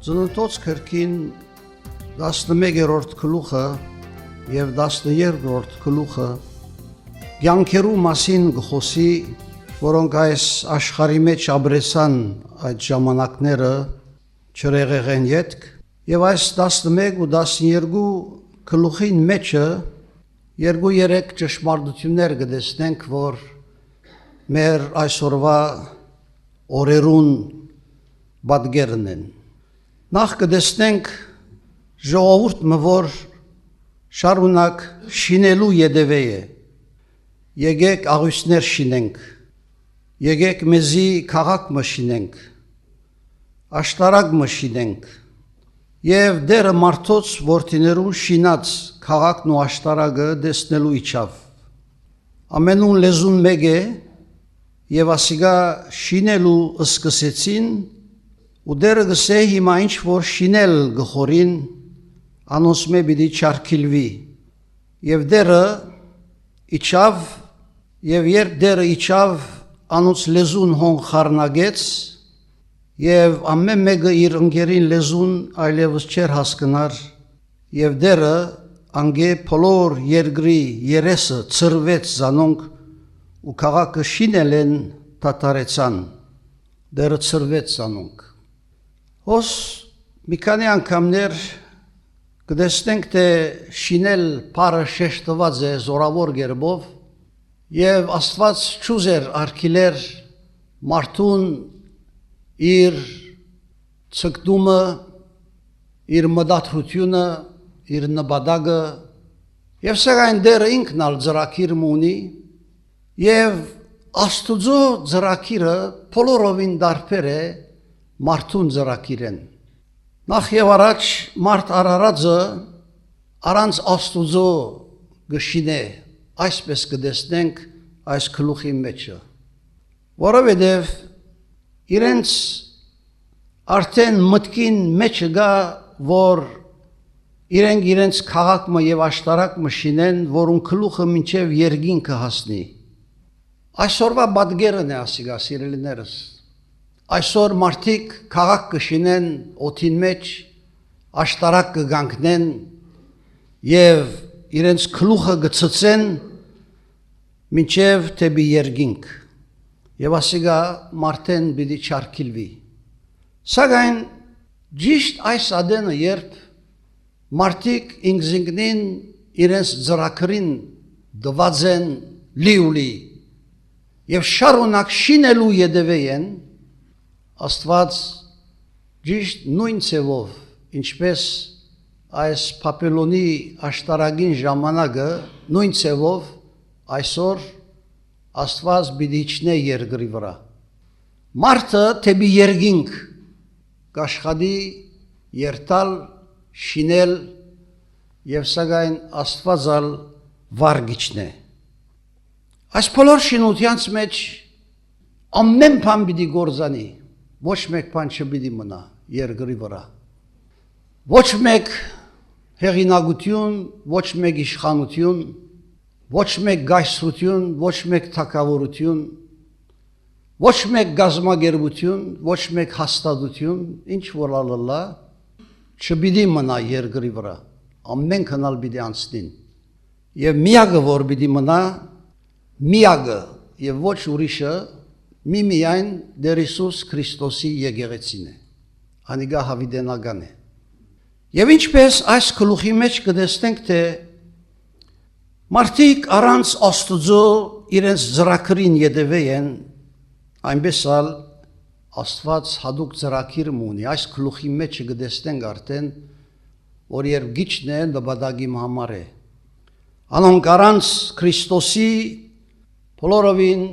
Ծննդոց քրքին 11-րդ գլուխը եւ 12-րդ գլուխը կյանքերու մասին գխոսի, որոնք այս աշխարհի մեջ ապրեցան այդ ժամանակները չրեղեղեն յետք, եւ այս 11 ու 12 գլուխին մեջը 2-3 ճշմարտություններ կտեսնենք, որ մեր այսօրվա օրերուն պատկերն են։ Նախ կտեսնենք ժողովուրդը, որ շարունակ շինելու յետևե է։ Եկեք աղյուսներ շինենք, եկեք մեզի քաղաք մշինենք, աշտարակ մշինենք, եւ դերը մարդոց որդիներուն շինած քաղաքն ու աշտարակը տեսնելու իջավ։ Ամենուն լեզուն մեկ է, եւ ասիգա շինելու սկսեցին, ու դերը գսե հիմա ինչ որ շինել գխորին, անոնց մե պիտի չարքիլվի, եւ դերը իջավ, եւ երբ դերը իջավ, անոնց լեզուն հոն խառնագեց, եւ ամեն մեկը իր ընկերին լեզուն այլևս չեր հասկնար, եւ դերը անգե բոլոր երկրի երեսը ծրվեց զանոնք, ու քաղաքը շինել են դադարեցան, դերը ծրվեց զանոնք։ Հոս մի քանի անգամներ կտեսնենք, թե շինել բառը շեշտված է զորավոր կերպով, եւ Աստված չուզեր արգիլեր մարդուն իր ցկտումը, իր մտադրությունը, իր նպատակը, եւ սակայն դերը ինքն ալ ծրագիր ունի, եւ Աստուծո ծրագիրը բոլորովին դարբեր է մարդուն ծրագիրեն։ Նախ եւ առաջ մարդ արարածը առանց Աստուծո գշինե, այսպես կտեսնենք այս գլուխի մեջը, որովհետեւ իրենց արդեն մտքին մեջը գա, որ իրենց քաղաքը եւ աշտարակը շինեն, որուն գլուխը մինչեւ երկինքը հասնի։ Այսօրվա պատկերն է ասիգա, սիրելիներս։ Այսօր մարդիկ քաղաք կշինեն օդին մեջ, աշտարակ կգանքնեն եւ իրենց գլուխը գցցեն մինչեւ թեպի երկինք։ Եվ ասիգա մարդեն պիտի չարքիլվի։ Սակայն ճիշտ այս ադենը երբ մարդիկ ինքնին իրենց ծրագրին դված են լիուլի եւ շարունակ շինելու յետևե են, Աստված ճիշտ նույն ցևով, ինչպես այս Բաբելոնի աշտարակին ժամանակը նույն ցևով այսօր Աստված պիտի իջնե երկրի վրա։ Մարդը թեպի երկինք կաշխատի երթալ, շինել եւ սակայն Աստվածալ վարգիչն է։ Այս բոլոր շինությանց մեջ ամեն բան պիտի գործանի, ոչ մեկ բան չպիտի մնա երկրի վրա։ Ոչ մեկ հեղինակություն, ոչ մեկ իշխանություն, ոչ մեկ գայսրություն, ոչ մեկ թագավորություն, ոչ մեկ գազամագերբություն, ոչ մեկ հաստատություն, ինչ որ ալլա, չպիտի մնա երկրի վրա, ամենքն ալ պիտի անցնին։ Եվ միակը որ պիտի մնա, միակը եւ ոչ ուրիշը միայն Տեր Հիսուս Քրիստոսի եկեղեցին է, անիգա հավիտենական է։ Եվ ինչպես այս գլուխի մեջ կտեսնենք, թե մարդիկ առանց Աստուծո իրենց ծրագրին յետևե են, այնպես ալ Աստված հadouk ծրագիր ունի։ Այս գլուխի մեջ կտեսնենք արդեն, որ երբ գիչն է նպատակի համար է։ Անոնք առանց Քրիստոսի բոլորովին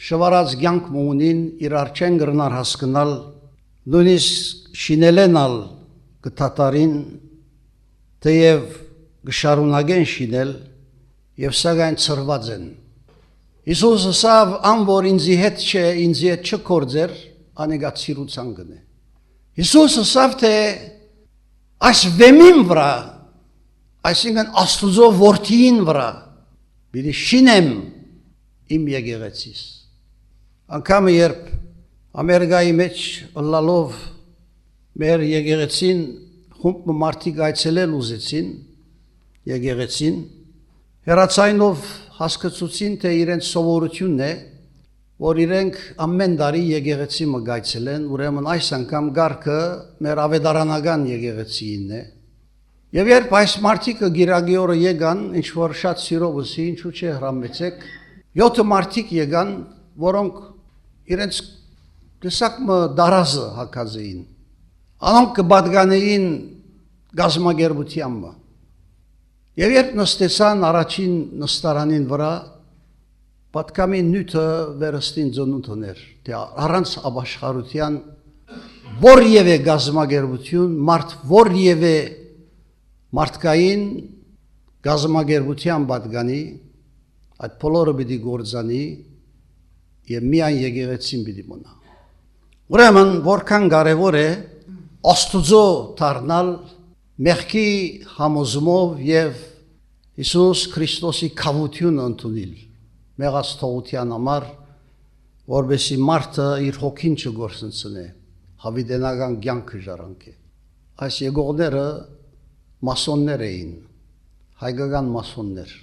շվարած կյանք ունին, իրար չեն գրնար հասկանալ, նույնիսկ շինելենալ կդադարին, թեև կշարունակեն շինել եւ սակայն ծրված են։ Հիսուս ասավ, ան որ ինձի հետ չէ, ինձի հետ չգործեր, անիգա ցիրուցան գնե։ Հիսուս ասավ, թե այս վեմին վրա, այսինքն Աստուծո որդին վրա, պիտի շինեմ իմ եկեղեցիս։ Անգամ երբ Ամերիկայի մեջ լալով մեր եկեղեցին խումբ մարդիկ այցելել ուզեցին եկեղեցին, հեռացայինով հասկացուցին, թե իրենց սովորությունն է, որ իրենք ամեն տարի եկեղեցի մգայցել են, ուրեմն այս անգամ գարկը մեր ավետարանական եկեղեցին է։ Եվ երբ այս մարդիկը գիրագի օրը եկան, ինչ որ շատ սիրով ուսի, ինչու չէ հրամեցեք, 7 մարդիկ եկան, որոնք իրենց տեսակ դարազը հակած էին, անոնք կպատկանեին գազմագերբությամբ։ Եվ երբ նստեցան առաջին նստարանին վրա, պատկամին նյութը վերստին ծնունդ ուներ, թե առանց ապաշխարության որևէ գազմագերբություն, որևէ մարդկային գազմագերբության պատկանի, այդ բոլորը պիտի գործանի եւ միայն եկեղեցին պիտի մնա։ Ուրեմն որքան կարևոր է Աստուծո դառնալ մեղքի համոզումով եւ Հիսուս Քրիստոսի քավությունը ընդունել մեղած թողության համար, որովհետեւ մարդը իր հոգին չգործընծնե, հավիտենական կյանքը ժառանգե։ Այս եկողները մասոններ էին, հայկական մասոններ։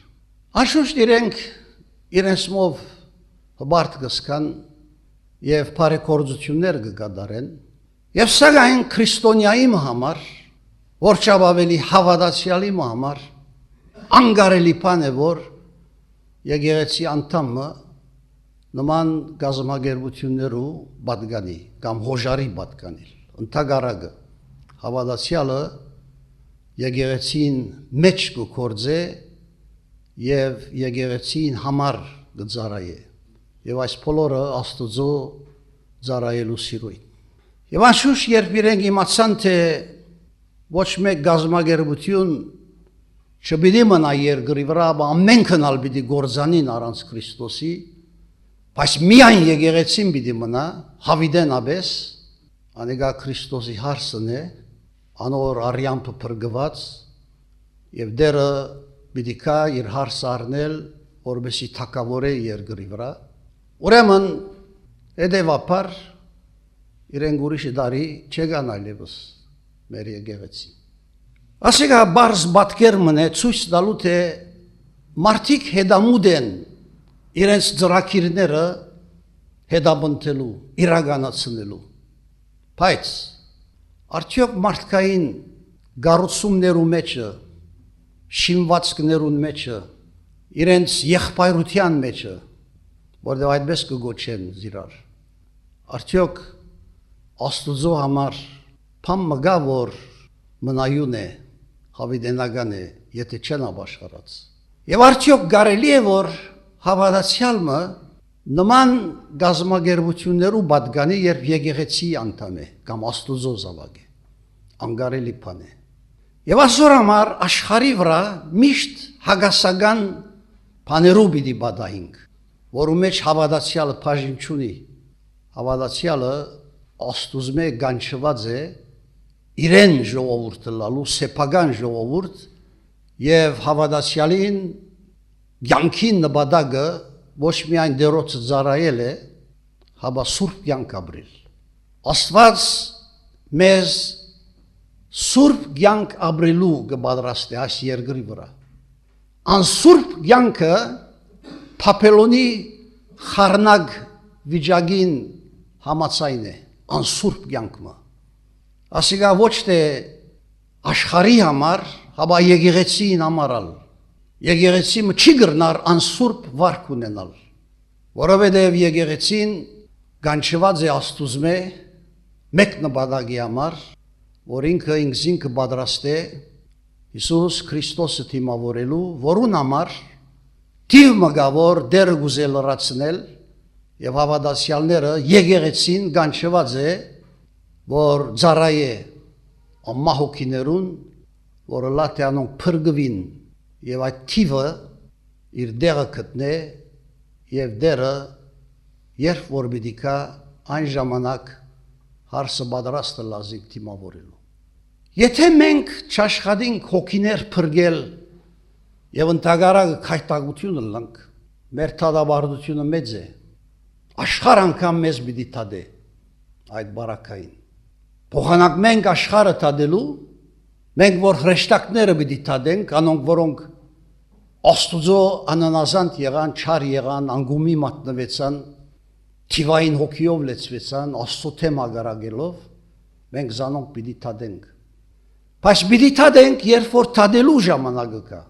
Անշուշտ իրենց մով հբարտ կսկան եւ բարեգործություններ կկատարեն, եւ սակայն քրիստոնյայի համար, որչափ ավելի հավատացյալի համար, անկարելի բան է, որ եկեղեցի անդամը նման գազմագերբություններու պատկանի կամ հոժարի պատկանիլ։ Ընդհակառակը հավատացյալը եկեղեցին մեջ կգործե եւ եկեղեցին համար կծառայե։ Եվ այս բոլորը Աստուծո ծառայելու սիրույն։ Եվ անշուշտ երբ իրենք իմացան, թե ոչ մեկ գազմագերբություն չպիտի մնա երկրի վրա, ամենքն ալ պիտի գործանին առանց Քրիստոսի, բայց միայն եկեղեցին պիտի մնա, հավիտենապես, անիկա Քրիստոսի հարսն է, անոր արյամբը փրկված, եւ դերը պիտի կա իր հարսը առնել, որպեսզի թակավորե երկրի վրա։ Ուրեմն հետևաբար իրենք ուրիշ տարի չեկան այլևս մեր եկեղեցին։ Ասիկա բարձ պատկերն է ցույց տալու, թե մարդիկ հետամուտ են իրենց ծրագիրները հետապնդելու, իրականացնելու։ Բայց արդյոք մարդկային գառուցումներու մեջը, շինվածքներուն մեջը, իրենց եղբայրության մեջը, որտեղ այդպես կգոչեն զիրար, արդյոք Աստուծո համար բան մգա, որ մնայուն է, հավիտենական է, եթե չեն ապաշխարած։ Եվ արդյոք կարելի է, որ հավատացյալը նման գազմագերբություններու պատկանի, երբ եկեղեցի անդամ է կամ Աստուծո զավակ է, անկարելի բան է։ Եվ այսօր համար աշխարհի վրա միշտ հագասական բաներու պիտի պատահենք, որու մեջ հավատացյալը բաժին չունի։ Հավատացյալը Աստուծմե գանչված է իրեն ժողովուրդը լալու, սեփական ժողովուրդ, եւ հավատացյալին կյանքին նպատակը ոչ միայն դերոցը ծառայել է, հաբա սուրբ կյանք ապրել։ Աստված մեզ սուրբ կյանք ապրելու կպատրաստի այս երկրի վրա։ Անսուրբ կյանքը Փափելոնի խառնակ վիճակին համացայն է, անսուրբ կյանքը։ Ասիկա ոչ թե աշխարհի համար, հաբա եկեղեցին համարալ։ Եկեղեցին չի գրնար անսուրբ վարք ունենալ, որովհետև եկեղեցին գանչված է Աստուծմե մեկ նպատակի համար, որ ինքը ինքը պատրաստ է Հիսուս Քրիստոսը դիմավորելու, որուն համար թիվ մգավոր դերը գուզել լրացնել եւ հավատացյալները եկեղեցին գանչված է, որ ծառայե ամահոգիներուն, որը լատե անոնք փրկվին եւ այդ թիվը իր դերը գտնե եւ դերը երբ որ պիտի կա այն ժամանակ հարսը պատրաստ լազիկ դիմավորելու։ Եթե մենք չաշխատենք հոգիներ փրկել եւ ընդհանրակը քայտագությունը լանք, մեր թադաբարդությունը մեծ է, աշխարհ անգամ մեզ պիտի թադե այդ բարակային։ Փոխանակ մենք աշխարհը տադելու, մենք որ հրեշտակները պիտի տադենք, անոնք որոնք Աստուծո անանազանդ եղան, չար եղան, անգումի մատնվեցան, թիվային հոգիով լեցվեցան, Աստծո թեմ ագարագելով, մենք զանոնք պիտի տադենք։ Բայց պիտի տադենք, երբ որ տադելու ժամանակը կա։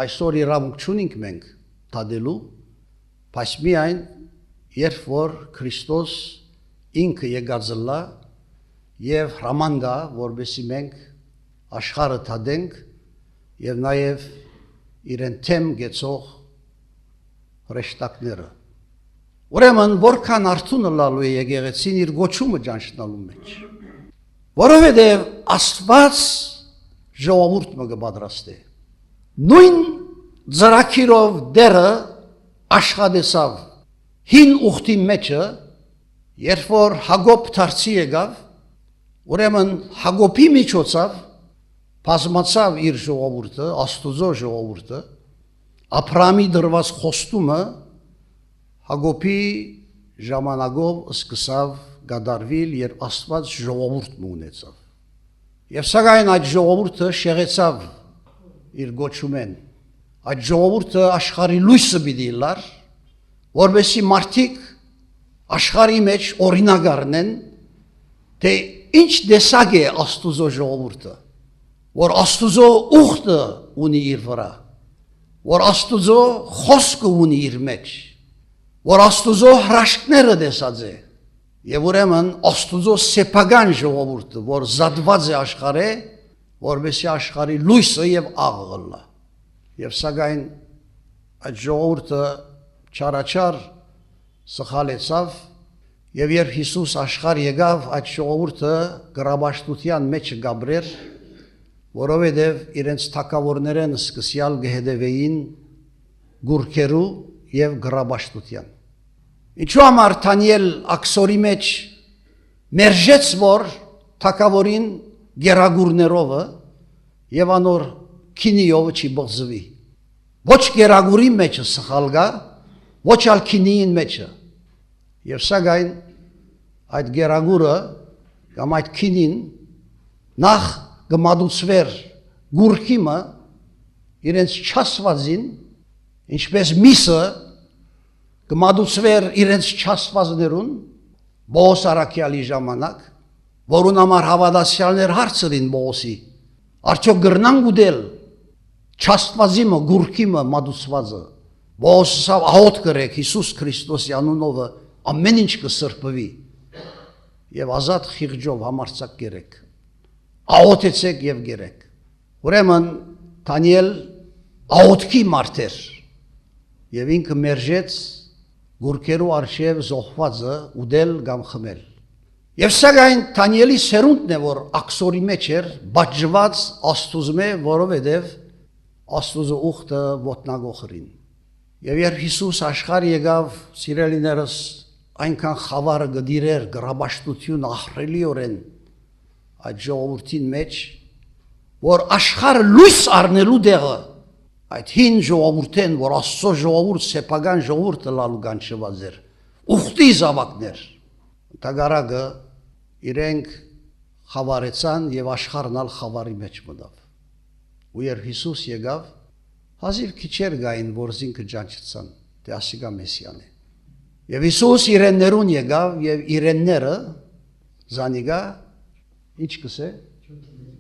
Այսօր իրավունք չունենք մենք տադելու, բայց միայն երբ որ Քրիստոս ինքը եկած լա եւ հրաման գա, որովհետեւ մենք աշխարհը տադենք եւ նաեւ իրեն թեմ գեցող հրեշտակները։ Ուրեմն որքան արթուն լալու է եկեղեցին իր գոչումը ճանչնալու մեջ։ Որովհետև Աստված ժողովուրդ մը կպատրաստի։ Նույն ծրագիրով դերը աշխատեցավ հին ուխտի մեջը, երբ որ Հակոբ դարձի եկավ, ուրեմն Հակոբի միջոցով բազմացավ իր ժողովուրդը, Աստուծո ժողովուրդը, Աբրահամի դրված խոստումը Հակոբի ժամանակով սկսավ գդարվել, երբ Աստված ժողովուրդ ունեցավ։ Եվ սակայն այդ ժողովուրդը շեղեցավ իր գոչումեն։ Այդ ժողովուրդը աշխարհի լույսը պիտի լար, որովհետեւ մարդիկ աշխարհի մեջ օրինակ առնեն, թե ինչ տեսակ է Աստուծո ժողովուրդը, որ Աստուծո ուխտը ունի իր վրա, որ Աստուծո խոսքը ունի իր մեջ, որ Աստուծո հրաշքները տեսած է, եւ ուրեմն Աստուծո սեփական ժողովուրդը, որ զատված է աշխարհը, որովհետեւ աշխարհի լույսը եւ աղը լա։ Եվ սակայն այդ ժողովուրդը չարաչար սխալեցավ, եւ երբ Հիսուս աշխարհ եկավ, այդ ժողովուրդը գրաբաշտության մեջ գաբրեր, որովհետև իրենց թակավորներեն սկսյալ գհետևեին գուրքերու և գրաբաշտության։ Ինչու համար Դանիել աքսորի մեջ մերժեց, որ թակավորին գերագուրներովը և անոր քինիովը չի բղզվի։ Ոչ գերագուրի մեջը սխալ գա, ոչ ալ քինիին մեջը։ Եվ սակայն այդ գերագուրը կամ այդ քինին նախ գմադուցվեր գուրքիմը իրենց չասվածին, ինչպես միսը գմադուցվեր իրենց չասվածներուն Բողոս Արաքյալի ժամանակ, որուն համար հավատացյալներ հարցրին Բողոսի, արդյոք գրնան գուդել չասվածիմը, գուրքիմը մադուցվածը, Բողոս ասավ աղոտ կրեք Հիսուս Քրիստոսի անունովը ամեն ինչ կսրբվի եւ ազատ խիղճով համարձակ կերեք, աղոթեցեք եւ գերեք։ Ուրեմն Դանիել աղոթքի մարդ էր եւ ինքը մերժեց գուրքերու արշև զոհվածը ուդել կամ խմել։ Եվ սակայն Դանիելի սերունդն է, որ աքսորի մեջ էր, բաժված Աստուծմե, որովհետև Աստուծո ուխտը ոտնագողրին։ Եվ երբ Հիսուս աշխարհ եկավ, սիրելիներս, այնքան խավարը գդիրեր, գրաբաշտություն ահռելիորեն այդ ժողովրդին մեջ, որ աշխարհը լույս առնելու դեղը այդ հին ժողովուրդեն, որ Աստծո ժողովուրդ, սեփական ժողովուրդը լալու կանչված էր, ուխտի զավակներ, տագարագը իրենք խավարեցան եւ աշխարհն ալ խավարի մեջ մտավ։ Ու երբ Հիսուս եկավ, հազիվ քիչեր գային, որ զինքը ջանչեցան, թե ասիկա Մեսիան է։ Եվ Հիսուս իրեններուն եկավ եւ իրենները զանիգա ինչ կսե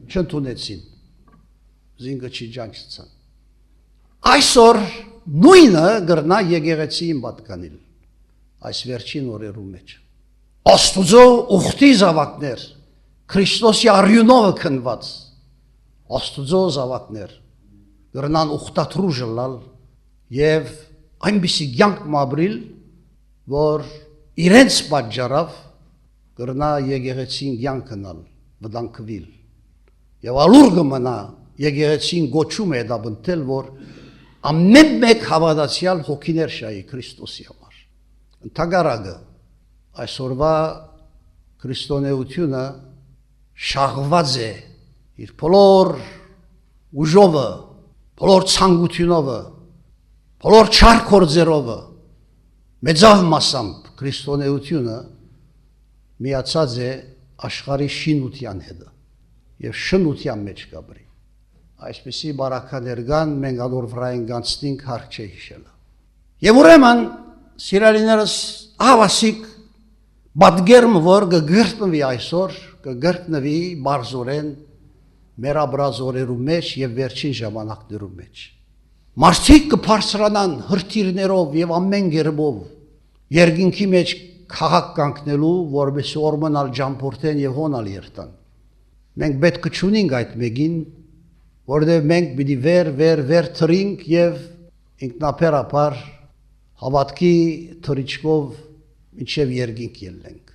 չընդունեցին, զինքը չի ջանչեցան։ Այսօր նույնը գրնա եկեղեցիին պատկանել, այս վերջին օրերու մեջ։ Աստուծո ուխտի զավակներ, Քրիստոսի արյունովը քնված, Աստուծո զավակներ, գրնան ուխտաթրուժը լալ եւ այնպիսի կյանք մաբրիլ, որ իրենց պատճառով գրնա եկեղեցին կյանքնալ, վտանգվել։ Եվ ալուր կմնա եկեղեցին գոչում է դա բնտել, որ ամեն մեկ հավատացյալ հոգիներ շայի Քրիստոսի համար։ Ընդհակառակը այսօրվա քրիստոնեությունը շաղված է իր բոլոր ուժովը, բոլոր ցանկությունովը, բոլոր չար գործերովը, մեծավ մասամբ քրիստոնեությունը միացած է աշխարհի շինության հետը եւ շնության մեջ կաբրի։ Այսպեսի բարականեր կան, մենք անոր վրա ենք անցնենք հարկ չէ հիշելը։ Եվ ուրեմն սիրելիներս հավասիկ բադգերմ որ կգրտնվի այսօր, կգրտնվի բարձորեն մեր աբրազորերու մեջ եւ վերջին ժամանակներու մեջ։ Մարդիկ կբարձրանան հրթիռներով եւ ամեն գերբով երկինքի մեջ քաղաք կանգնելու, որովհետեւ օրմոնալ ջամփորտեն եւ հոնալ երթան։ Մենք պետք չունենք այդ մեկին, որովհետեւ մենք պիտի վեր թրինք եւ ինքնաբերաբար հավատքի թրիչկով մինչեւ երկինք ելնենք։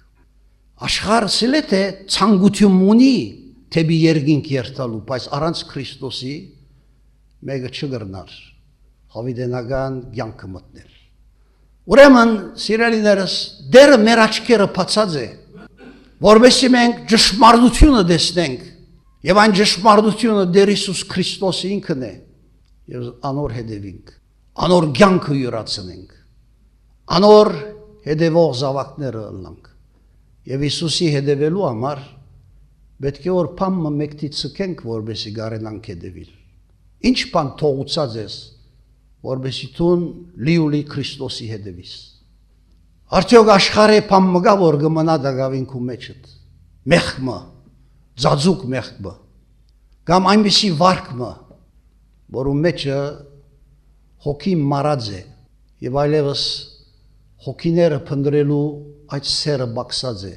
Աշխարհը սիլե թե ցանկություն ունի թեպի երկինք երթալու, բայց առանց Քրիստոսի մեկը չգրնար հավիտենական կյանքը մտնել։ Ուրեմն սիրելիներս դերը մեր աչքերը բացած է, որովհետեւ մենք ճշմարտությունը տեսնենք եւ այն ճշմարտությունը դեր Հիսուս Քրիստոսի ինքն է եւ անոր հետևենք, անոր կյանքը յուրացնենք, անոր հետևող զավակները ըլլանք եւ Հիսուսի հետևելու համար պետք է որ փամը մեկտի ցկենք, որովհետեւ գարենանք հետևիլ։ Ինչ բան թողուցած ես, որովհետեւ դու լիուլի Քրիստոսի հետևիս։ Արդյոք աշխարհի փամը գա որ գմնա դակավին քու մեջդ։ Մեղմը, ծածուկ մեղմը, կամ այնպիսի վարկմը, որու մեջը հոգի մարած է եւ այլևս հոգիները փնտրելու այդ սերը բացած է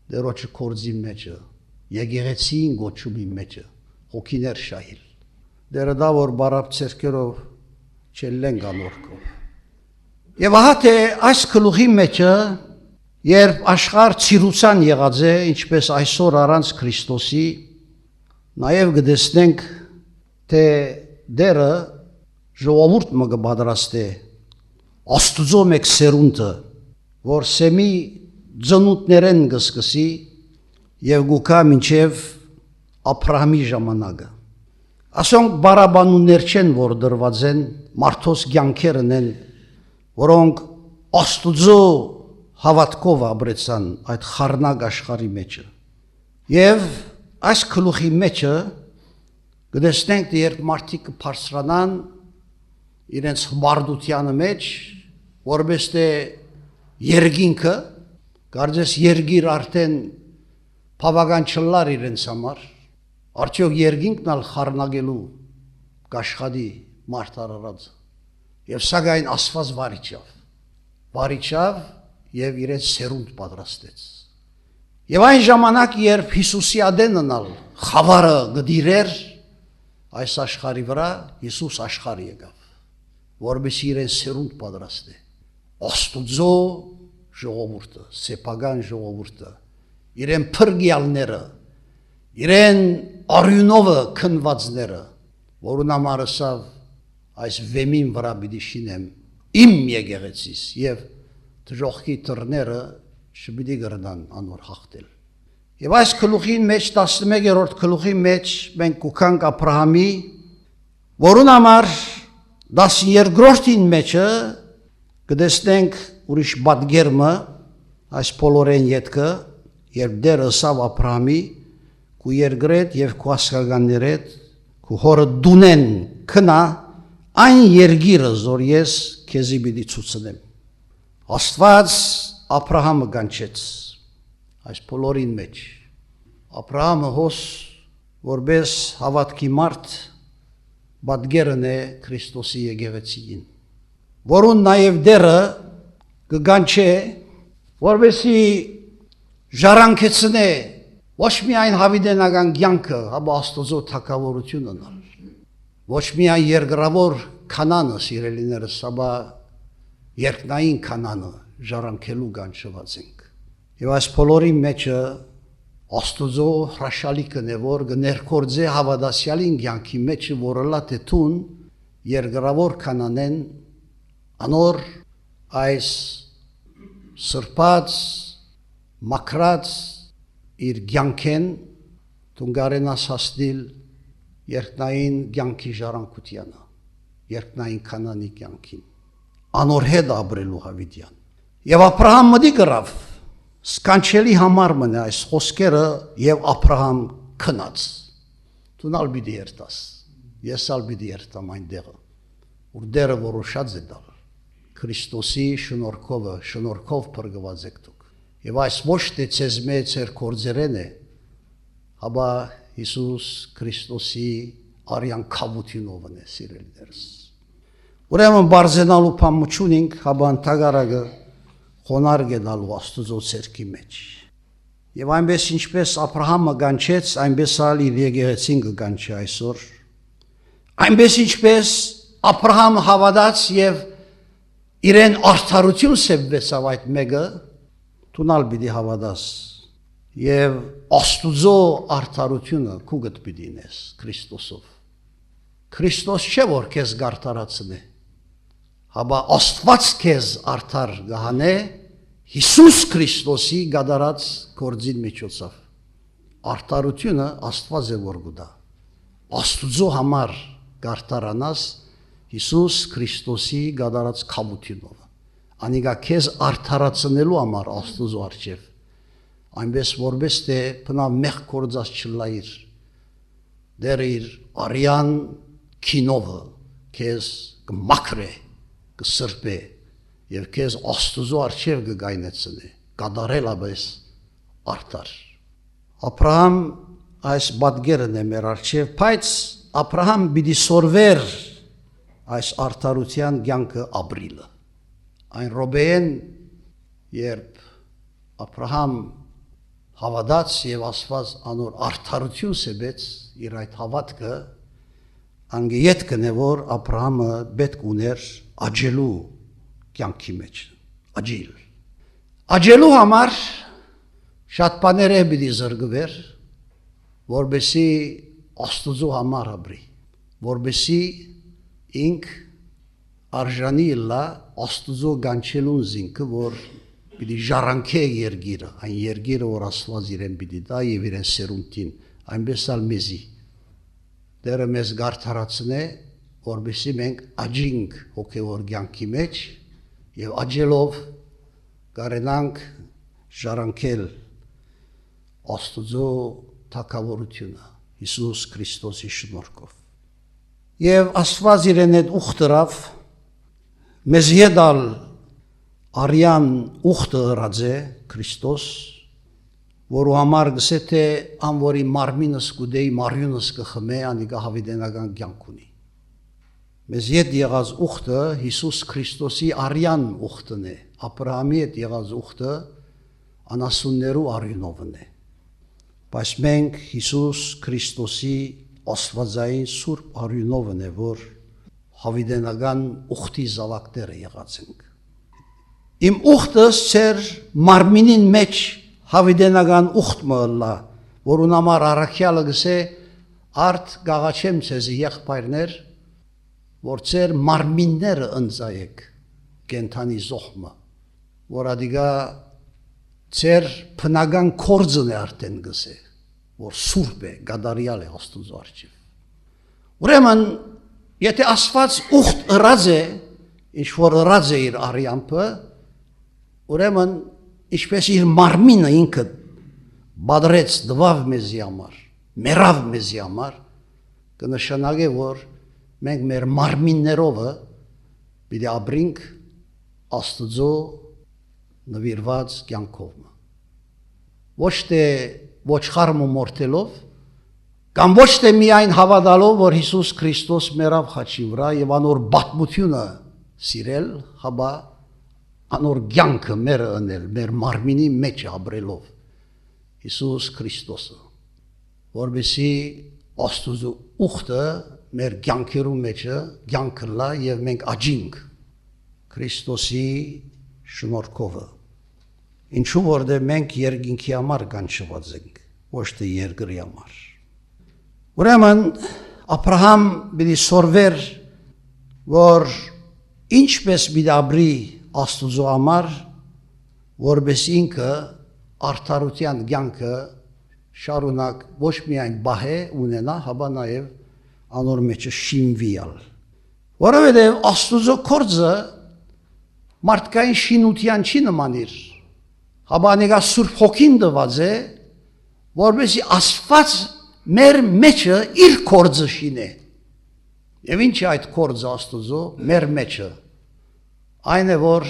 դերոջ կորձի մեջը, եկեղեցին գոչումի մեջը, հոգիներ շահիլ։ Դերը դա որ բարապ ցերկերով չելեն գանորքով։ Եվ ահա թե այս գլուխի մեջը երբ աշխարհ ցիրուցան եղած է, ինչպես այսօր առանց Քրիստոսի, նաև գտեսնենք թե դերը ժողովուրդ մը կպատրաստե Աստուծո մեկ սերունդը, որ սեմի ծնունդներեն կսկսի եւ գուկա մինչեւ Աբրահամի ժամանակը։ Ասոնք բարաբանուներ չեն, որ դրված են, մարդոս կյանքերն են, որոնք Աստուծո հավատքով ապրեցան այդ խառնակ աշխարհի մեջը։ Եվ այս գլուխի մեջը գտեսնենք թե երբ մարդիկ բարձրանան իրենց բարդության մեջ, որպես թե երկինքը, կարծես երգիր արդեն բավական չլար իրենց համար, արդյոք երկինքն ալ խառնագելու կաշխատի մարդ արարածը, եւ սակայն Աստված վարիչավ եւ իրենց սերունդ պատրաստեց։ Եվ այն ժամանակ, երբ Հիսուսի ադենն ալ խավարը գդիրեր այս աշխարհի վրա, Հիսուս աշխարհ եկավ, որովհետեւ իրեն սերունդ պատրաստե։ Աստուծո ժողովուրդը, սեփական ժողովուրդը, իրեն փրկյալները, իրեն արյունովը քնվածները, որուն համար ասավ այս վեմին վրա պիտի շինեմ իմ եկեղեցիս եւ դժոխքի դռները չպիտի գրնան անոր հաղթել։ Եվ այս գլուխին մեջ 11-րդ գլուխի մեջ մենք կուքանք Աբրահամի, որուն համար 12-րդին մեջը կտեսնենք ուրիշ բադգերմը, այս բոլորեն ետքը, երբ դեր ըսավ Աբրահամի, քու երկրեդ եւ քու ասկականներեդ, քու հորը դունեն քնա այն երգիրը, որ ես քեզի պիտի ցուցնեմ։ Աստված Աբրահամը կանչեց այս բոլորին մեջ։ Աբրահամը հոս որպես հավատքի մարդ բադգերն է Քրիստոսի եկեղեցին, որուն նաև դերը կգանչե, որպեսի ժառանգեցնե ոչ միայն հավիտենական կյանքը, հապա Աստծո թագավորությունն ալ, ոչ միայն երկրավոր քանանը սիրելիներս, հապա երկնային քանանը ժառանգելու կանչված ենք։ Եվ այս բոլորի մեջը Աստծո հրաշալիքն է, որ կներկործե հավատացյալին կյանքի մեջը, որը լա թե տուն երկրավոր քանանեն անոր այս սրբած, մաքրած իր կյանքեն տունգարենաս հասնել երկնային կյանքի ժառանգությանը, երկնային քանանի կյանքին, անոր հետ ապրելու հավիտյան։ Եվ Աբրահամ մտի գրավ Սկանչելի համար մնա այս խոսքերը եւ Աբրահամ քնած։ Տունալ պիտի երտաս։ Ես ալ պիտի երտամ այնտեղը։ Որ դերը որոշած է դալ։ Քրիստոսի շնորհքով փրկված եք դուք։ Եվ այս ոչ թե ցեզ մեծ էր կորձերեն է, հաբա Հիսուս Քրիստոսի արյան քավությունով է սիրելիներս։ Ուրեմն բարձենալու փամուչունինք հաբա ընդհանրակը խոնարհ գնալու Աստծո ցերկի մեջ։ Եվ այնպես ինչպես Աբրահամը գանչեց, այնպես ալ իր եկեղեցին կգանչի այսօր։ Այնպես ինչպես Աբրահամը հավատաց եւ իրեն արդարություն սեփվեցավ այդ մեկը, տունալ պիտի հավատաս եւ Աստուծո արդարությունը քուգդ պիտի նես Քրիստոսով։ Քրիստոս չէ որ քեզ գարտարացնե, հաբա Աստված քեզ արդար գահանե Հիսուս Քրիստոսի գադարած գործին միջոցով։ Արդարությունը Աստված է որ գուտա։ Աստուծո համար գարտարանաս Հիսուս Քրիստոսի գադարած քավությունով։ Անիկա քեզ արդարացնելու համար Աստուծո արչև։ Այնպես որպես թե բնավ մեղ կորձած չլայիր։ Դեր իր արյան քինովը քեզ կմաքրե, կսրբե եւ քեզ Աստուծո արչև կգայնեցնի, կդարել աբես արդար։ Աբրահամ այս բادگերն է մեր արչև, բայց Աբրահամ պիտի սորվեր այս արդարության կյանքը ապրիլը։ Այն ռոբեեն երբ Աբրահամ հավատաց եւ Աստված անոր արդարություն սեբեց իր այդ հավատքը, անգեյետ կնե որ Աբրահամը պետք ուներ աջելու կյանքի մեջ, աջելու համար շատ բաներ է պիտի զրկվեր, որբեսի Աստուծո համար ապրի, որբեսի ինք արժանի լա Աստուծո գանչելուն զինքը, որ պիտի ժառանգե երգիրը, այն երգիրը, որ Աստված իրեն պիտի տա եւ իրեն սերունդին, այնպես ալ մեզի։ Դերը մեզ գարթարացնե, որբեսի մենք աջինք հոգևոր կյանքի մեջ եւ աջելով կարենանք ժառանգել Աստուծո թագավորությունը Հիսուս Քրիստոսի շնորհքով։ Եվ Աստված իրեն այդ ուխտրավ մեզ յետալ արյան ուխտը ըրած է Քրիստոս, որու համար գսե թե անորի մարմինս կուդեի մարյունս կխմե անիկա հավիտենական կյանք ունի։ Մեզ յետ եղած ուխտը Հիսուս Քրիստոսի արյան ուխտն է, Աբրահամի հետ եղած ուխտը անասուններու արյունովն է։ Բայց մենք Հիսուս Քրիստոսի Աստվածային սուրբ արյունովն է, որ հավիտենական ուխտի զավակները եղած ենք։ Իմ ուխտս ծեր մարմինին մեջ հավիտենական ուխտ մըլլա, որուն համար առաքյալը գսե արդ գաղաչեմ ցեզի եղբայրներ, որ ծեր մարմինները ընծայեք կենթանի զոհմը, որ ադիգա ծեր բնական կորձն է արդեն գսե, որ սուրբ է, գադարյալ է Աստուծո առջև։ Ուրեմն, եթե Աստված ուխտ ըրած է, ինչ որ ըրած է իր արյամբը, ուրեմն ինչպես իր մարմինը ինքը բادرեց դվավ մեզի համար, մեռավ մեզի համար, կնշանակե որ մենք մեր մարմիններովը պիտի ապրենք Աստուծո նվիրված կյանքով։ Ոչ թե ոչխարը մորթելով, կամ ոչ թե միայն հավատալով, որ Հիսուս Քրիստոս մեռավ խաչի վրա եւ անոր բաթմությունը սիրել, հաբա անոր կյանքը մեր ընել, մեր մարմինի մեջ ապրելով Հիսուս Քրիստոսը, որովհետեւ Աստուծո ուխտը մեր կյանքերու մեջը կյանքը լա եւ մենք աջինք Քրիստոսի շնորհքով։ Ինչու որտեղ մենք երկինքի համար կանչված ենք, ոչ թե երկրի համար։ Ուրեմն Աբրահամ պիտի սորվեր, որ ինչպես պիտի ապրի Աստուծո համար, որպես ինքը արդարության կյանքը շարունակ ոչ միայն բահե ունենա, հաբա նաև անոր մեջը շինվիալ։ Որովհետև Աստուծո կորձը մարդկային շինության չի նմանիր, Հաբա անիկա Սուրբ Հոգին դված է, որպեսզի Աստված մեր մեջը իր կորձը շինե։ Եվ ինչ է այդ կորձը Աստուծո մեր մեջը։ Այն է, որ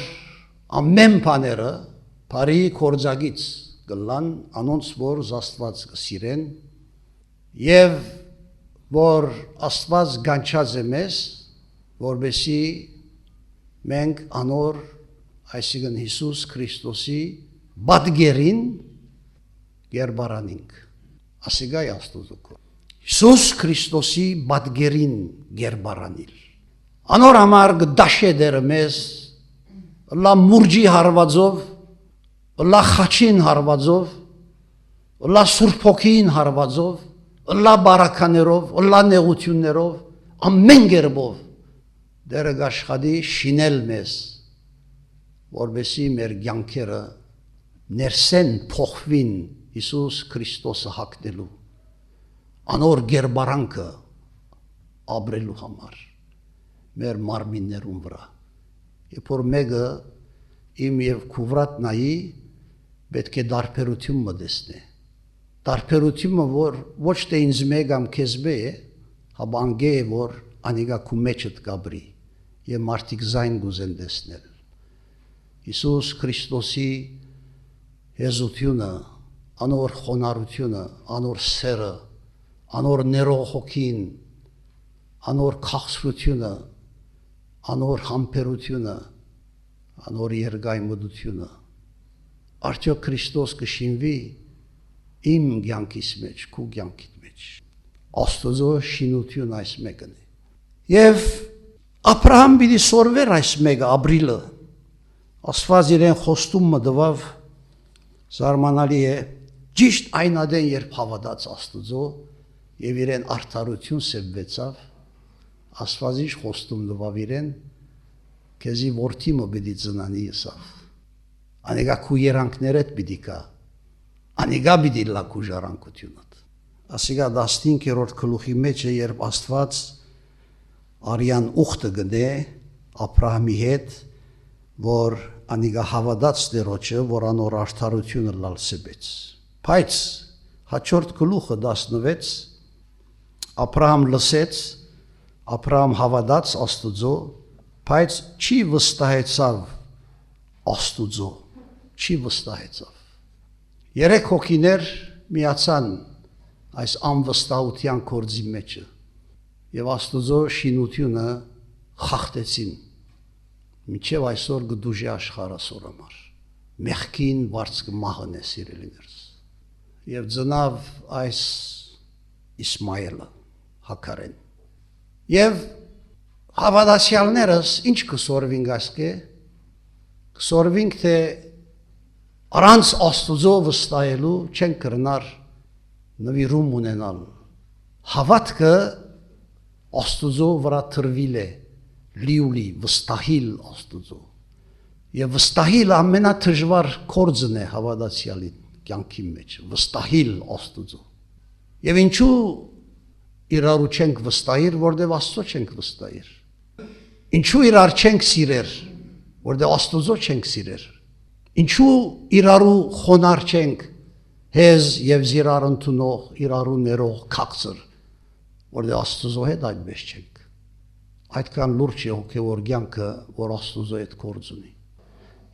ամեն բաները բարի կորձագից գլան, անոնց որ Աստված կսիրեն, եւ որ Աստված գանչած է մեզ, որպեսզի մենք անոր, այսինքն Հիսուս Քրիստոսի բադգերին գերբարանինք։ Ասիգայ Աստուծո։ Հիսուս Քրիստոսի բադգերին գերբարանիլ։ Անոր համար գդաշե դերը մեզ լա մուրջի հարվածով, լա խաչին հարվածով, լա Սուրբ Հոգին հարվածով, լա բարականերով, լա նեղություններով, ամեն գերբով դերը գաշխատի շինել մեզ, որպեսզի մեր կյանքերը ներսեն փոխվին Հիսուս Քրիստոսը հագնելու, անոր գերբարանքը ապրելու համար, մեր մարմիններուն վրա։ Երբ որ մեկը իմ եւ քուվրատ նայի, պետք է դարբերություն մտեսնե։ Դարբերությունը, որ ոչ թե ինձ մեկ ամ քեզ բե է, հաբա անգե է, որ անիկա քու մեջդ կաբրի եւ մարդիկ զայն գուզեն տեսնել։ Հիսուս Քրիստոսի հեզությունը, անոր խոնարհությունը, անոր սերը, անոր ներող հոգին, անոր քաղցրությունը, անոր համբերությունը, անոր երկայմտությունը։ Արդյոք Քրիստոս կշինվի իմ կյանքիս մեջ, քու կյանքիդ մեջ։ Աստուծո շինություն այս մեկն է։ Եվ Աբրահամ պիտի սորվեր այս մեկը ապրիլը։ Աստված իրեն խոստումը տվավ, զարմանալի է, ճիշտ այն ադեն երբ հավատաց Աստուծո եւ իրեն արդարություն սեփվեցավ, Աստված ինչ խոստում տվավ իրեն, քեզի որդիմը պիտի ծնանի եսավ։ Անիկա քու երանքներդ պիտի կա, անիկա պիտի լա քու ժառանգությունդ։ Ասիկա 15-րդ գլուխի մեջ է, երբ Աստված արյան ուխտը գնե Աբրահամի հետ, որ անիկա հավատաց Տերոջը, որ անոր արդարությունը լալ սեփեց։ Բայց հաջորդ գլուխը 16 Աբրահամ լսեց, Աբրահամ հավատաց Աստուծո, բայց չի վստահեցավ Աստուծո, չի վստահեցավ։ Երեք հոգիներ միացան այս անվստահության կորձի մեջը եւ Աստուծո շինությունը խախտեցին։ Մինչև այսօր գդուժի աշխարհասոր համար։ Մեղքին վարձ կմահն է սիրելիներս։ Եվ ծնավ այս Իսմայելը Հակարեն։ Եվ հավատացյալներս ինչ կսորվինք այսքե, կսորվինք թե առանց Աստուծո վստահելու չեն կրնար նվիրում ունենալ։ Հավատքը Աստուծո վրա տրվիլ է, լիուլի, վստահիլ Աստուծո։ Եվ վստահիլ ամենաթժվար կորձն է հավատացյալին կյանքի մեջ, վստահիլ Աստուծո։ Եվ ինչու իրարու չենք վստահիր, որտեղ Աստծո չենք վստահիր։ Ինչու իրար չենք սիրեր, որտեղ Աստուծո չենք սիրեր։ Ինչու իրարու խոնար չենք, հեզ եւ զիրար ընդունող, իրարու ներող քաղցր, որտեղ Աստուծո հետ այդպես չենք։ Այդքան լուրջ է հոգևոր կյանքը, որ Աստուծո հետ գործ ունի։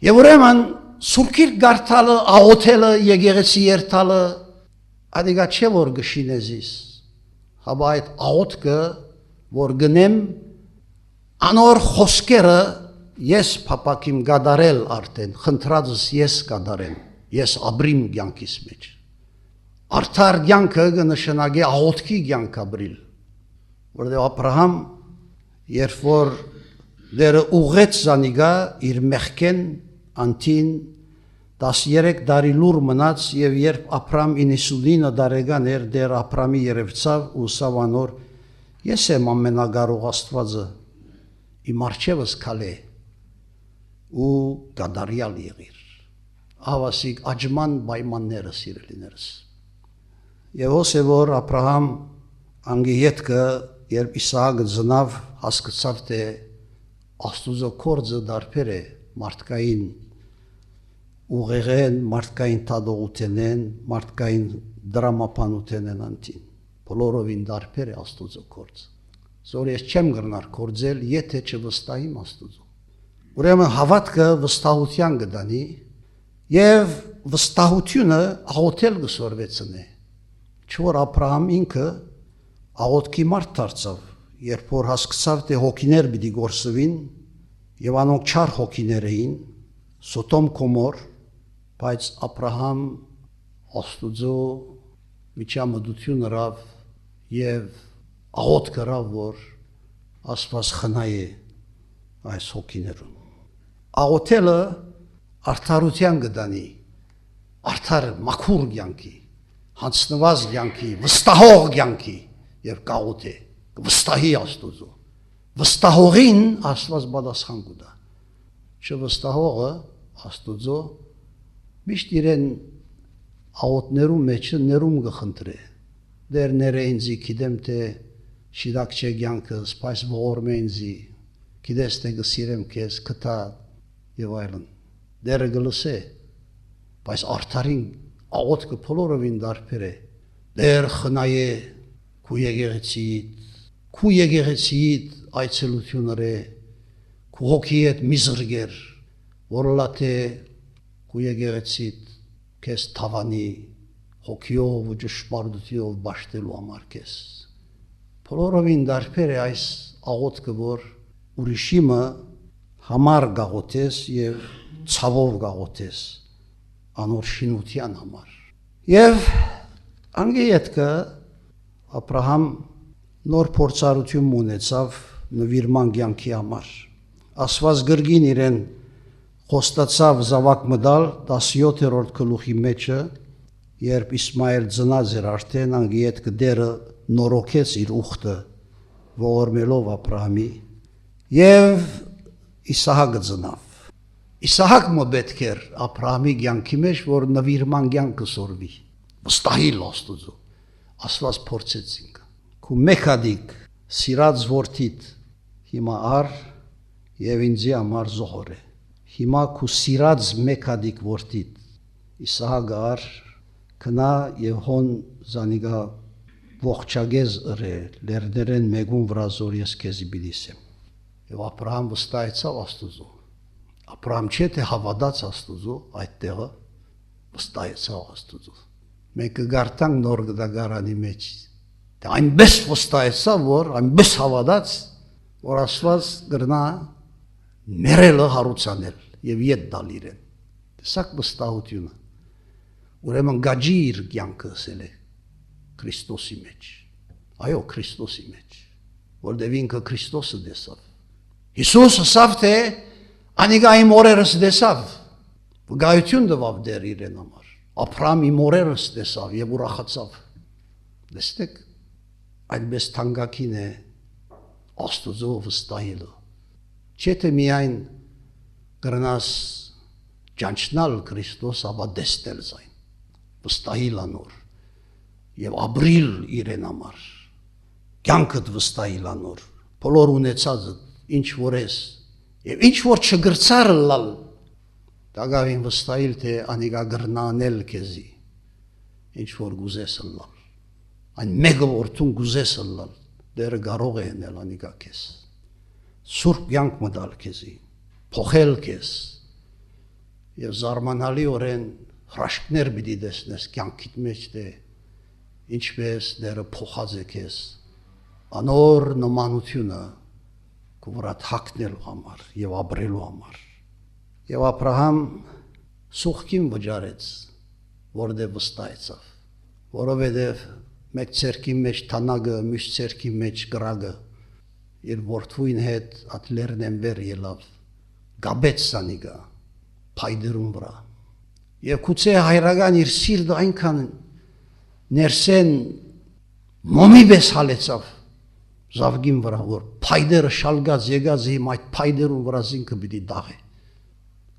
Եվ ուրեմն սուրբքիր գարթալը, աղոթելը, եկեղեցի երթալը, ադիգա չէ որ գշինեզիս, հաբա այդ աղոթքը, որ գնեմ, անոր խոսքերը ես փապակիմ գադարել արդեն, խնդրածս ես գադարեմ, ես ապրիմ կյանքիս մեջ։ Արդար կյանքը կնշանակի աղոթքի կյանք ապրիլ, որտեղ Աբրահամ, երբ որ դերը ուղեց զանիգա իր մեղքեն անտին 13 տարի լուր մնաց եւ երբ Աբրահամ 99 տարեկան էր, դեր Աբրահամի երևցավ ու սավ անոր, ես եմ ամենագարող Աստվածը, իմ արջևս քալե ու գադարյալ եղիր։ Ավասիկ աջման պայմանները սիրելիներս։ Եվ ոսե որ Աբրահամ անգի ետքը, երբ Իսահակը ծնավ, հասկացավ թե Աստուծո կորձը դարբեր է մարդկային ուղեղեն, մարդկային տադողություն են, մարդկային դրամապանություն են անտին։ Բոլորովին դարբեր է Աստուծո գործը։ Որ ես չեմ գրնար գործել, եթե չվստահիմ Աստուծո։ Ուրեմն հավատքը վստահության կդանի եւ վստահությունը աղոթել կսորվեցնե։ Չոր Աբրահամ ինքը աղոթքի մարդ դարձավ, երբ որ հասկացավ, թե հոգիներ պիտի գործվին եւ անոնք չար հոգիներ էին, Սոդոմ Գոմոր, բայց Աբրահամ Աստուծո միջամտություն հրավ եւ աղոթ կրավ, որ Աստված խնայե այս հոգիներուն։ Աղոթելը արդարության կդանի, արդար մաքուր կյանքի, հանցնված կյանքի, վստահող կյանքի եւ կաղոթե, վստահի Աստուծո։ Վստահողին Աստված պատասխան կտա։ Չվստահողը Աստուծո միշտ իրեն աղոթներու մեջը ներում կխնդրե։ Դեր ներեինձի գիտեմ թե շիրակ չէ կյանքս, բայց ողորմ ինձի, գիտես թե կսիրեմ քեզ, կտա եւ այլն։ Դերը գլսե, բայց արդարին աղոթքը բոլորովին դարբեր է։ Դեր խնայե քու եկեղեցիդ այցելությունները, քու հոգի հետ միզրգեր, որլա թե քու եկեղեցիդ քեզ թավանի հոգիով ու ճշմարտությամբ բաշտելու համար քեզ։ Բոլորովին դարբեր է այս աղոթքը, որ ուրիշիմը համար գաղոթես եւ ցավով գաղոթես անոր շինության համար։ Եվ անգեյետքը Աբրահամ նոր փորձառություն ունեցավ նվիրման կյանքի համար։ Աստված գրգին իրեն խոստացավ զավակ մտալ 17-րդ գլուխի մեջը, երբ Իսմայել ծնած էր արդեն, անգեյետքը դերը նորոգեց իր ուխտը ողորմելով Աբրահամի եւ Իսահակը ծնավ։ Իսահակը պետք էր Աբրահամի կյանքի մեջ, որ նվիրման կյանքը սորվի։ Վստահի Աստուծո։ Աստված փորձեց ինքը։ Քու մեքադիկ սիրած որդիդ հիմա առ եւ ինձի համար զոհոր է։ Հիմա քու սիրած մեքադիկ որդիդ Իսահակը առ կնա եւ հոն զանիգա ողջագեզ ըրե լերներեն մեգուն վրա զոր ես քեզի բիլիսեմ։ Եվ Աբրահամ վստահեցավ Աստուծո։ Աբրահամ չէ թե հավատաց Աստուծո, այդտեղը վստահեցավ Աստուծո։ Մենք կգարտանք նոր գդագարանի մեջ։ Թե այնպես վստահեցավ, որ այնպես հավատաց, որ Աստված գրնա ներելը հարուցանել եւ ետ տալ իրեն։ Տեսակ վստահությունը։ Ուրեմն գաջի իր կյանքը ասել է Քրիստոսի մեջ։ Այո, Քրիստոսի մեջ, որտեղ ինքը Քրիստոսը տեսավ։ Հիսուս ասավ թե անիգա իմ օրերս տեսավ, վկայություն տվավ դեր իրեն համար։ Աբրահամ իմ օրերս տեսավ եւ ուրախացավ։ Տեսեք, այդպես թանկագին է Աստուծո վստահելը։ Չէ թե միայն կրնաս ճանչնալ Քրիստոս, ապա դեստել զայն, վստահիլ անոր եւ ապրիլ իրեն համար, կյանքդ վստահիլ անոր, բոլոր ունեցածդ, ինչ որ ես, եւ ինչ որ չգրցար լալ, դագավին վստահիլ թե անիգա գրնանել քեզի, ինչ որ գուզես լալ, այն մեկը որթուն գուզես լալ, դերը կարող է ենել անիգա քեզ, սուրբ կյանք մտալ քեզի, փոխել քեզ, եւ զարմանալի օրեն հրաշքներ պիտի տեսնես կյանքիդ մեջ թե ինչպես դերը փոխած է քեզ, անոր նմանությունը քո վրա թաքնելու համար եւ ապրելու համար։ Եվ Աբրահամ սուխքին վճարեց, որտեղ վստահեցավ, որովհետեւ մեկ ցերքի մեջ թանագը, մյուս ցերքի մեջ գրագը, իր որդվույն հետ ատլերն վեր ելավ, գաբեց սանիգա, փայդերուն վրա։ Եվ քուցե հայրական իր սիրտը այնքան ներսեն մոմի պես հալեցավ զավգին վրա, որ փայդերը շալգած եկած իմ այդ փայդերուն վրա զինքը պիտի դաղե։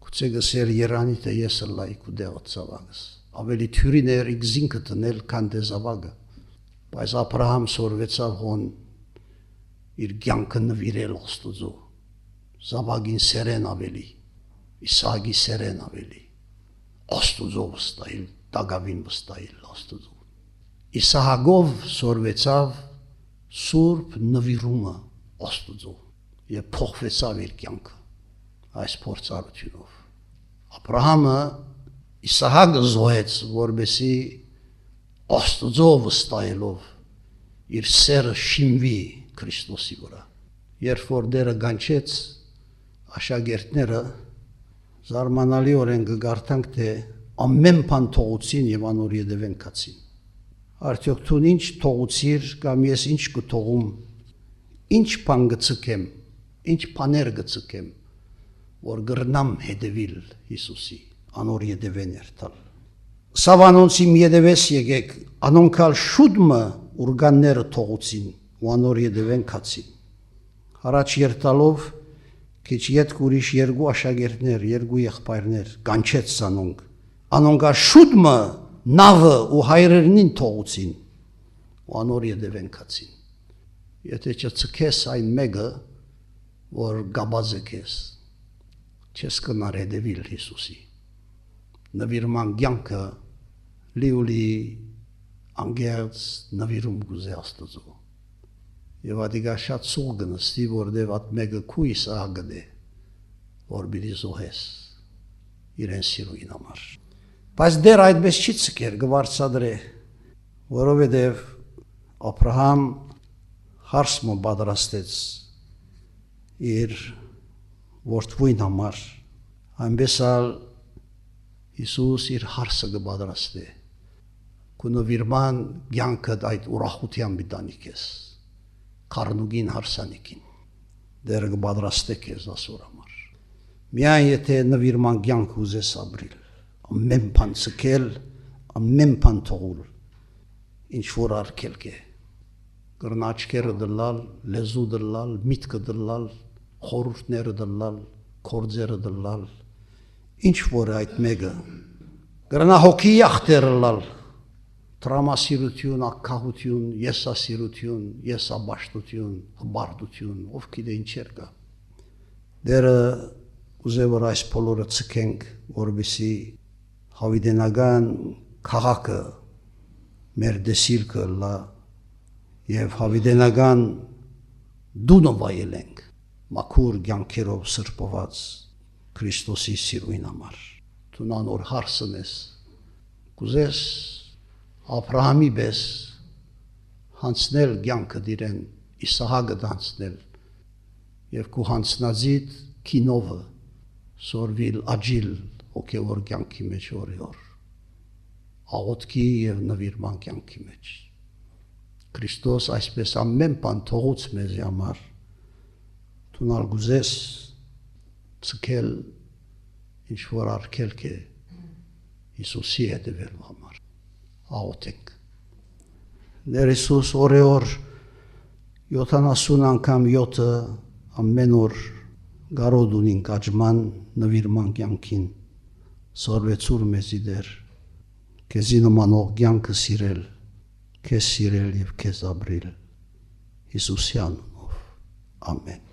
Քուցե գսեր Երանի թե ես լայ քու դեղոց զավագս։ Ավելի թյուրին էր իք զինքը տնել, քան դե զավագը։ Բայց Աբրահամ սորվեցավ հոն իր կյանքը նվիրել Աստուծո։ Զավագին սերեն ավելի, Իսահակի սերեն ավելի։ Աստուծո վստահել, դակավին վստահել Աստուծո։ Իսահակով սորվեցավ սուրբ նվիրումը Աստուծո եւ փոխվեցավ իր կյանքը այս փորձառությունով։ Աբրահամը Իսահակը զոհեց, որբեսի Աստուծո վստահելով իր սերը շինվի Քրիստոսի վրա։ Երբ որ Տերը գանչեց աշակերտները, զարմանալիորեն կգարտանք, թե ամեն բան թողուցին եւ անոր ետևեն կացին։ Արդյոք դու ինչ թողուցիր կամ ես ինչ կթողում, ինչ բան կցկեմ, ինչ բաներ կցկեմ, որ գրնամ հետևիլ Հիսուսի, անոր ետևեն երթալ։ Սավանոնցի ետևես եկեք, անոնքալ շուտմը ուրգանները թողուցին ու անոր ետևեն կացին։ Առաջ երթալով քիչ ետք ուրիշ երկու աշակերտներ, երկու եղբայրներ կանչեց անոնք։ Անոնքա շուտմը նավը ու հայրերնին թողուցին ու անոր ետևեն կացին։ Եթե չցկես այն մեկը, որ գաբազը քեզ, չես կնար հետևիլ Հիսուսի։ Նվիրման կյանքը լիուլի անգերց նվիրում գուզե Աստծո։ Եվ ադիգա շատ սուղ գնստի, որտև at մեկը քույս ագդե, որ բիդի զոհես իրեն սիրուին համար։ Բայց դեր այդպես չի ցկեր, գվարցադրե, որովհետև Աբրահամ հարսմը պատրաստեց իր որդվույն համար, այնպես ալ Հիսուս իր հարսը կպատրաստե, քու նվիրման կյանքդ այդ ուրախության բիտանիք ես, Քարնուգին հարսանիքին, դերը կպատրաստե քեզ ասոր համար։ Միայն եթե նվիրման կյանք ուզես ապրիլ, ամեն բան ցկել, ամեն բան թողուլ, ինչ որ արկել կե, կրնաչքերը դլալ, լեզու դլալ, միտքը դլալ, խորհուրդները դլալ, կորձերը դլալ, ինչ որ այդ մեկը, կրնա հոգի ախտերլալ, տրամասիրություն, ակքահություն, եսասիրություն, եսաբաշտություն, հբարդություն, ով գիտե ինչեր կա։ Դերը ուզե որ այս բոլորը ցկենք, որովհետեւ հավիտենական քաղաքը մեր դեսիրքը լա եւ հավիտենական դունը վայելենք մաքուր կյանքերով սրբոված Քրիստոսի սիրուին համար։ Դու նոր հարսն ես, կուզես Աբրահամի պես հանցնել կյանքը դիրեն, Իսահակը հանցնել եւ քու հանցնածիդ քինովը սորվիլ աջիլ հոգեոր կյանքի մեջ օրիոր, աղոթքի եւ նվիրման կյանքի մեջ։ Քրիստոս այսպես ամեն բան թողուց մեզ համար, դու գուզես ցկել ինչ որ արկել կե Հիսուսի հետևելու համար։ Աղոթենք։ Ներ Հիսուս օրեոր 70 անգամ 7 ամեն օր գարոդ ունին կաջման նվիրման կյանքին սորվեցուր մեզի դեր քեզի նմանող կյանքը սիրել, քեզ սիրել եւ քեզ ապրել Հիսուսի անունով։ Ամեն։